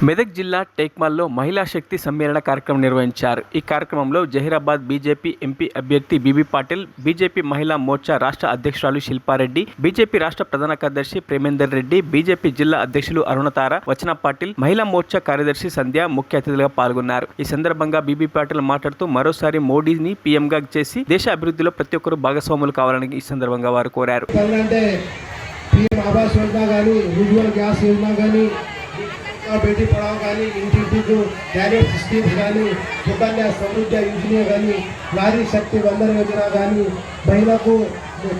మెదక్ జిల్లా టేక్మాల్లో మహిళా శక్తి సమ్మేళన కార్యక్రమం నిర్వహించారు. ఈ కార్యక్రమంలో జహీరాబాద్ బీజేపీ ఎంపీ అభ్యర్థి బీబీ పాటిల్, బీజేపీ మహిళా మోర్చా రాష్ట్ర అధ్యక్షురాలు శిల్పారెడ్డి, బీజేపీ రాష్ట్ర ప్రధాన కార్యదర్శి ప్రేమేందర్ రెడ్డి, బీజేపీ జిల్లా అధ్యక్షులు అరుణతార, వచన పాటిల్, మహిళా మోర్చా కార్యదర్శి సంధ్య ముఖ్య అతిథులుగా పాల్గొన్నారు. ఈ సందర్భంగా బీబీ పాటిల్ మాట్లాడుతూ మరోసారి మోడీని పీఎంగా చేసి దేశ అభివృద్ధిలో ప్రతి ఒక్కరూ భాగస్వాములు కావాలని ఈ సందర్భంగా వారు కోరారు. बेटी पढ़ाओ गानी इंटी को डायरेक्ट स्कीम्स गानी सुकन्या समृद्धि योजना गानी नारी शक्ति वंदन योजना गानी महिला को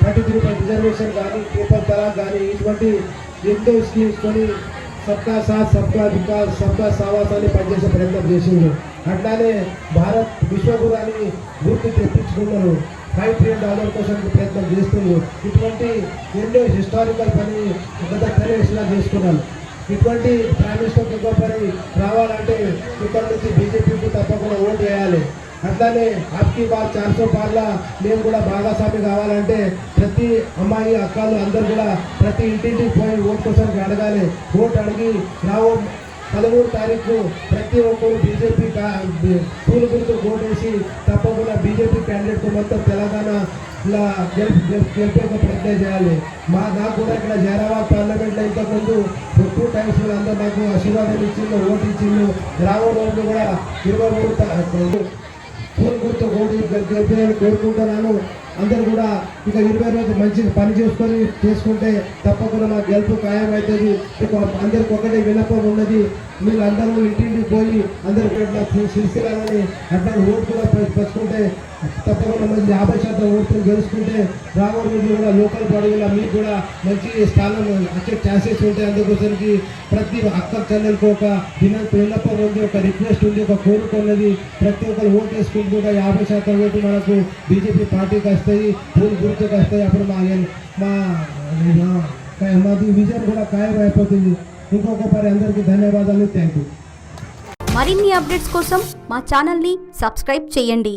33% रिजर्वेशन गानी ट्रिपल तलाक गानी इటువంటి ఎంతో స్కీమ్స్ కొని సబ్కా సాత్ సబ్కా వికాస్ సబ్కా సావాస్ అని పనిచేసే ప్రయత్నం చేసిండ్రు. అట్లానే భారత్ విశ్వగురు అని గుర్తు తెప్పించుకున్నారు. $5 ట్రిలియన్ కోసం ప్రయత్నం చేస్తున్నారు. ఇటువంటి ఎన్నో హిస్టారికల్ పని గత 10 yearsగా చేసుకున్నారు. ఇటువంటి ప్రైమ్ మినిస్టర్ ఇంకొకరి రావాలంటే ఇక్కడ నుంచి బీజేపీకి తప్పకుండా ఓటు వేయాలి. అట్లానే అబ్కి బార్ 400 పార్ల మేము కూడా భాగస్వామి కావాలంటే ప్రతి అమ్మాయి అక్కలు అందరూ కూడా ప్రతి ఇంటింటికి పోయి ఓటు కోసం అడగాలి. ఓటు అడిగి 13 తారీఖు ప్రతి ఒక్కరు బీజేపీ పూల గుర్తు ఓటు వేసి తప్పకుండా బీజేపీ క్యాండిడేట్ మొత్తం తెలంగాణ ఇలా గెలిపే ప్రయత్నం చేయాలి. నాకు కూడా ఇక్కడ జహీరాబాద్ పార్లమెంట్లో ఇంతకుముందు 2 times అందరూ నాకు ఆశీర్వాదం ఇచ్చిండు, ఓటు ఇచ్చిండు. రాబోయే రోజులు కూడా 23 పూల గుర్తు ఓటు గెలిపాలని కోరుకుంటున్నాను. అందరూ కూడా ఇక 20 రోజులు మంచిగా పని చేసుకుంటే తప్పకుండా మా గెలుపు ఖాయం అవుతుంది. అందరికి ఒకటే విన్నపం ఉన్నది, మీరు అందరూ ఇంటింటికి పోయి అందరూ శిల్సిరాలని అట్లా ఓటు కూడా పచ్చుకుంటే తప్పకుండా మంచి 50% ఓట్లు గెలుచుకుంటే రాబోయే రోజులు కూడా లోకల్ బాడీలో మీకు కూడా మంచి స్థానం వచ్చే ఛాన్సెస్ ఉంటాయి. అందుకోసానికి ప్రతి అక్క చెల్లెలకు ఒక విన్నపం ఉంది, ఒక రిక్వెస్ట్ ఉంది, ఒక కోరిక ఉన్నది. ప్రతి ఒక్కరు ఓటు వేసుకుంటూ కూడా 50% ఓటు మనకు బీజేపీ పార్టీకి వస్తాయి, పూలు గుర్తుకు వస్తాయి. అప్పుడు మాది విజయం కూడా ఖాయం అయిపోతుంది. ఇంకొకసారి అందరికీ ధన్యవాదాలు. Thank you. మరిన్ని అప్డేట్స్ కోసం మా ఛానల్ని సబ్స్క్రైబ్ చేయండి.